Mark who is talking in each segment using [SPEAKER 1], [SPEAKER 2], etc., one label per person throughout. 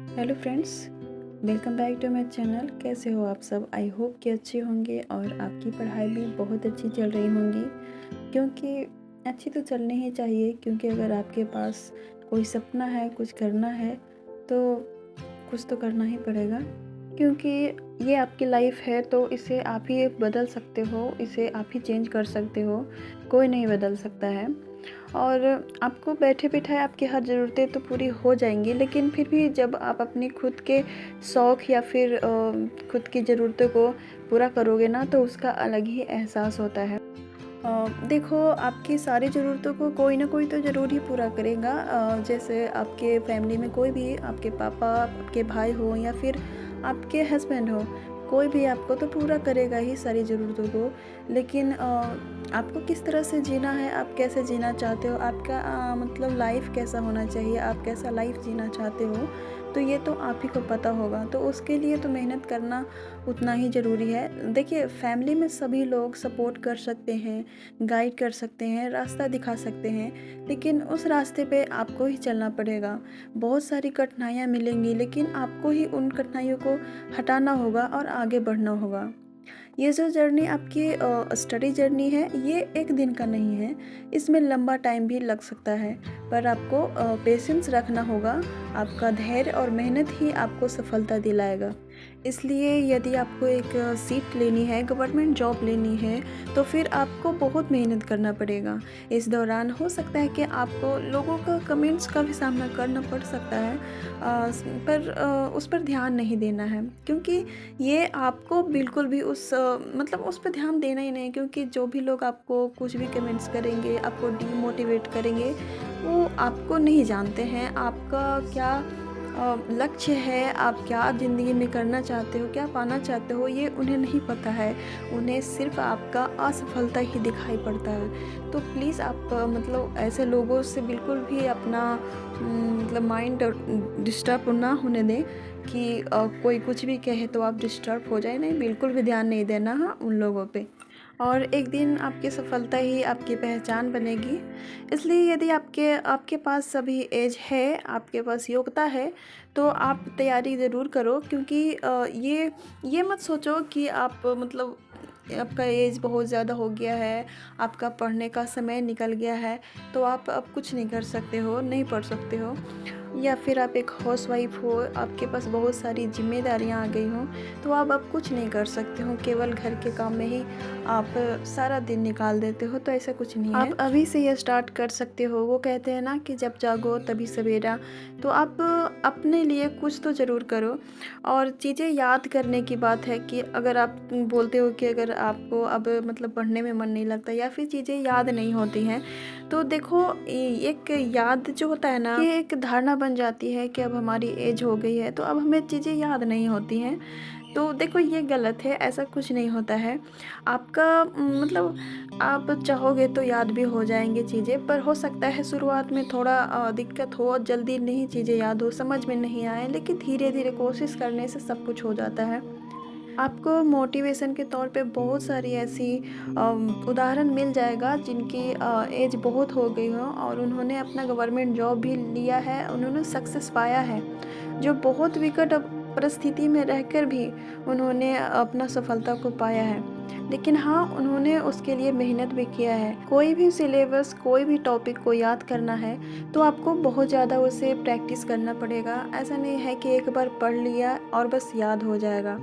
[SPEAKER 1] Hello friends, welcome back to my channel. कैसे हो आप सब? आई होप कि अच्छे होंगे और आपकी पढ़ाई भी बहुत अच्छी चल रही होंगी, क्योंकि अच्छी तो चलनी ही चाहिए। क्योंकि अगर आपके पास कोई सपना है, कुछ करना है, तो कुछ तो करना ही पड़ेगा। क्योंकि ये आपकी लाइफ है, तो इसे आप ही बदल सकते हो, इसे आप ही चेंज कर सकते हो, कोई नहीं बदल सकता है। और आपको बैठे बिठाए आपकी हर ज़रूरतें तो पूरी हो जाएंगी, लेकिन फिर भी जब आप अपनी खुद के शौक़ या फिर खुद की ज़रूरतों को पूरा करोगे ना, तो उसका अलग ही एहसास होता है। देखो, आपकी सारी ज़रूरतों को कोई ना कोई तो ज़रूर ही पूरा करेगा। जैसे आपके फैमिली में कोई भी, आपके पापा, आपके भाई हो या फिर आपके हस्बैंड हो, कोई भी आपको तो पूरा करेगा ही सारी ज़रूरतों को। लेकिन आपको किस तरह से जीना है, आप कैसे जीना चाहते हो, आपका मतलब लाइफ कैसा होना चाहिए, आप कैसा लाइफ जीना चाहते हो, तो ये तो आप ही को पता होगा। तो उसके लिए तो मेहनत करना उतना ही ज़रूरी है। देखिए, फैमिली में सभी लोग सपोर्ट कर सकते हैं, गाइड कर सकते हैं, रास्ता दिखा सकते हैं, लेकिन उस रास्ते पे आपको ही चलना पड़ेगा। बहुत सारी कठिनाइयाँ मिलेंगी, लेकिन आपको ही उन कठिनाइयों को हटाना होगा और आगे बढ़ना होगा। ये जो जर्नी आपकी स्टडी जर्नी है, ये एक दिन का नहीं है, इसमें लंबा टाइम भी लग सकता है। पर आपको पेशेंस रखना होगा, आपका धैर्य और मेहनत ही आपको सफलता दिलाएगा। इसलिए यदि आपको एक सीट लेनी है, गवर्नमेंट जॉब लेनी है, तो फिर आपको बहुत मेहनत करना पड़ेगा। इस दौरान हो सकता है कि आपको लोगों का कमेंट्स का भी सामना करना पड़ सकता है, पर उस पर ध्यान नहीं देना है, क्योंकि ये आपको बिल्कुल भी मतलब उस पर ध्यान देना ही नहीं। क्योंकि जो भी लोग आपको कुछ भी कमेंट्स करेंगे, आपको डीमोटिवेट करेंगे, वो आपको नहीं जानते हैं, आपका क्या लक्ष्य है, आप क्या ज़िंदगी में करना चाहते हो, क्या पाना चाहते हो, ये उन्हें नहीं पता है। उन्हें सिर्फ़ आपका असफलता ही दिखाई पड़ता है। तो प्लीज़ आप मतलब ऐसे लोगों से बिल्कुल भी अपना मतलब माइंड डिस्टर्ब ना होने दें कि कोई कुछ भी कहे तो आप डिस्टर्ब हो जाए। नहीं, बिल्कुल भी ध्यान नहीं देना हाँ उन लोगों पे। और एक दिन आपकी सफलता ही आपकी पहचान बनेगी। इसलिए यदि आपके आपके पास सभी एज है, आपके पास योग्यता है, तो आप तैयारी ज़रूर करो। क्योंकि ये मत सोचो कि आप मतलब आपका एज बहुत ज़्यादा हो गया है, आपका पढ़ने का समय निकल गया है, तो आप अब कुछ नहीं कर सकते हो, नहीं पढ़ सकते हो। या फिर आप एक हाउसवाइफ हो, आपके पास बहुत सारी जिम्मेदारियां आ गई हों, तो आप अब कुछ नहीं कर सकते हो, केवल घर के काम में ही आप सारा दिन निकाल देते हो। तो ऐसा कुछ नहीं है, आप अभी से ये स्टार्ट कर सकते हो। वो कहते हैं ना कि जब जागो तभी सवेरा। तो आप अपने लिए कुछ तो ज़रूर करो। और चीज़ें याद करने की बात है कि अगर आप बोलते हो कि अगर आपको अब मतलब पढ़ने में मन नहीं लगता या फिर चीज़ें याद नहीं होती हैं, तो देखो, एक याद जो होता है ना, ये एक धारणा बन जाती है कि अब हमारी एज हो गई है, तो अब हमें चीज़ें याद नहीं होती हैं। तो देखो, ये गलत है, ऐसा कुछ नहीं होता है। आपका मतलब आप चाहोगे तो याद भी हो जाएंगे चीज़ें, पर हो सकता है शुरुआत में थोड़ा दिक्कत हो, जल्दी नहीं चीज़ें याद हो, समझ में नहीं आए, लेकिन धीरे धीरे कोशिश करने से सब कुछ हो जाता है। आपको मोटिवेशन के तौर पे बहुत सारी ऐसी उदाहरण मिल जाएगा जिनकी एज बहुत हो गई हो और उन्होंने अपना गवर्नमेंट जॉब भी लिया है, उन्होंने सक्सेस पाया है। जो बहुत विकट परिस्थिति में रहकर भी उन्होंने अपना सफलता को पाया है। लेकिन हाँ, उन्होंने उसके लिए मेहनत भी किया है। कोई भी सिलेबस, कोई भी टॉपिक को याद करना है, तो आपको बहुत ज़्यादा उसे प्रैक्टिस करना पड़ेगा। ऐसा नहीं है कि एक बार पढ़ लिया और बस याद हो जाएगा।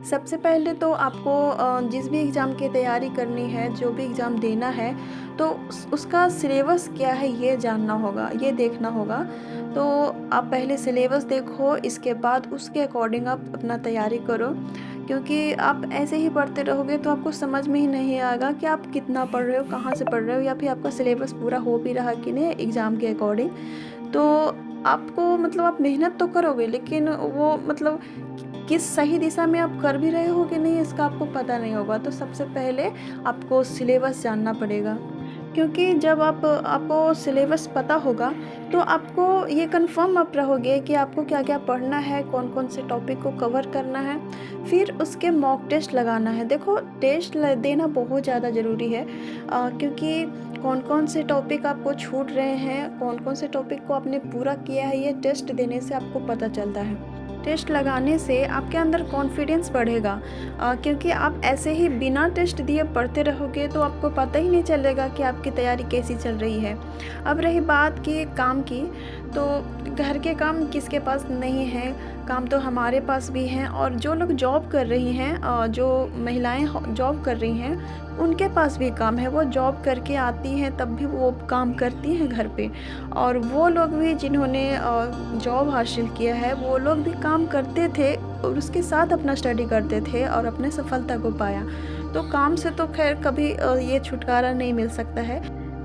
[SPEAKER 1] सबसे पहले तो आपको जिस भी एग्ज़ाम की तैयारी करनी है, जो भी एग्ज़ाम देना है, तो उसका सिलेबस क्या है ये जानना होगा, ये देखना होगा। तो आप पहले सिलेबस देखो, इसके बाद उसके अकॉर्डिंग आप अपना तैयारी करो। क्योंकि आप ऐसे ही पढ़ते रहोगे तो आपको समझ में ही नहीं आएगा कि आप कितना पढ़ रहे हो, कहाँ से पढ़ रहे हो, या फिर आपका सिलेबस पूरा हो भी रहा कि नहीं एग्ज़ाम के अकॉर्डिंग। तो आपको मतलब आप मेहनत तो करोगे, लेकिन वो मतलब किस सही दिशा में आप कर भी रहे हो कि नहीं, इसका आपको पता नहीं होगा। तो सबसे पहले आपको सिलेबस जानना पड़ेगा। क्योंकि जब आपको सिलेबस पता होगा, तो आपको ये कंफर्म आप रहोगे कि आपको क्या-क्या पढ़ना है, कौन-कौन से टॉपिक को कवर करना है। फिर उसके मॉक टेस्ट लगाना है। देखो, टेस्ट देना बहुत ज़्यादा ज़रूरी है, क्योंकि कौन-कौन से टॉपिक आपको छूट रहे हैं, कौन-कौन से टॉपिक को आपने पूरा किया है, ये टेस्ट देने से आपको पता चलता है। टेस्ट लगाने से आपके अंदर कॉन्फिडेंस बढ़ेगा, क्योंकि आप ऐसे ही बिना टेस्ट दिए पढ़ते रहोगे तो आपको पता ही नहीं चलेगा कि आपकी तैयारी कैसी चल रही है। अब रही बात कि काम की, तो घर के काम किसके पास नहीं है, काम तो हमारे पास भी हैं। और जो लोग जॉब कर रही हैं, जो महिलाएं जॉब कर रही हैं, उनके पास भी काम है। वो जॉब करके आती हैं तब भी वो काम करती हैं घर पे। और वो लोग भी जिन्होंने जॉब हासिल किया है, वो लोग भी काम करते थे और उसके साथ अपना स्टडी करते थे और अपने सफलता को पाया। तो काम से तो खैर कभी ये छुटकारा नहीं मिल सकता है।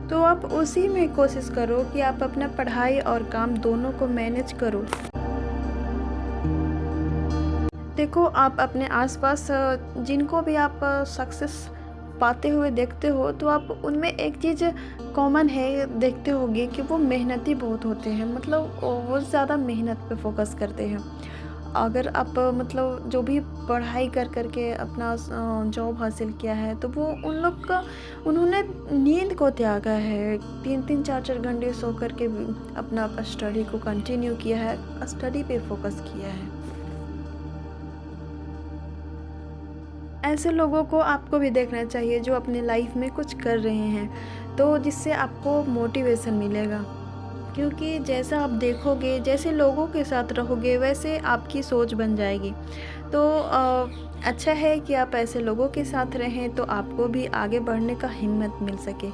[SPEAKER 1] तो आप उसी में कोशिश करो कि आप अपना पढ़ाई और काम दोनों को मैनेज करो। देखो, आप अपने आसपास जिनको भी आप सक्सेस पाते हुए देखते हो, तो आप उनमें एक चीज़ कॉमन है, देखते होगे कि वो मेहनती बहुत होते हैं। मतलब वो ज़्यादा मेहनत पे फोकस करते हैं। अगर आप मतलब जो भी पढ़ाई कर के अपना जॉब हासिल किया है, तो वो उन लोग का उन्होंने नींद को त्यागा है। 3-3 4-4 घंटे सो कर के भी अपना स्टडी को कंटिन्यू किया है, स्टडी पे फोकस किया है। ऐसे लोगों को आपको भी देखना चाहिए जो अपनी लाइफ में कुछ कर रहे हैं, तो जिससे आपको मोटिवेशन मिलेगा। क्योंकि जैसा आप देखोगे, जैसे लोगों के साथ रहोगे, वैसे आपकी सोच बन जाएगी। तो अच्छा है कि आप ऐसे लोगों के साथ रहें तो आपको भी आगे बढ़ने का हिम्मत मिल सके।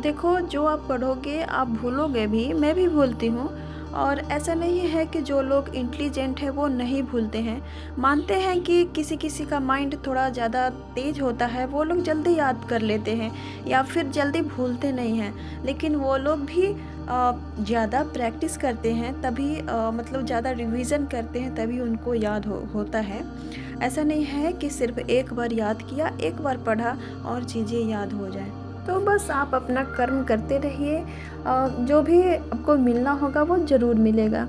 [SPEAKER 1] देखो, जो आप पढ़ोगे आप भूलोगे भी, मैं भी भूलती हूँ। और ऐसा नहीं है कि जो लोग इंटेलिजेंट हैं वो नहीं भूलते हैं। मानते हैं कि किसी किसी का माइंड थोड़ा ज़्यादा तेज होता है, वो लोग जल्दी याद कर लेते हैं या फिर जल्दी भूलते नहीं हैं। लेकिन वो लोग भी ज़्यादा प्रैक्टिस करते हैं, तभी मतलब ज़्यादा रिवीजन करते हैं, तभी उनको याद होता है। ऐसा नहीं है कि सिर्फ एक बार याद किया, एक बार पढ़ा और चीज़ें याद हो जाएं। तो बस आप अपना कर्म करते रहिए, जो भी आपको मिलना होगा वो ज़रूर मिलेगा।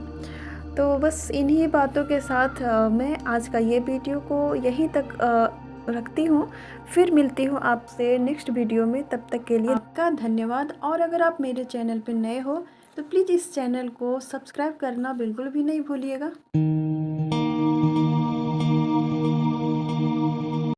[SPEAKER 1] तो बस इन्हीं बातों के साथ मैं आज का ये वीडियो को यहीं तक रखती हूँ। फिर मिलती हूँ आपसे नेक्स्ट वीडियो में, तब तक के लिए आपका धन्यवाद। और अगर आप मेरे चैनल पर नए हो तो प्लीज़ इस चैनल को सब्सक्राइब करना बिल्कुल भी नहीं भूलिएगा।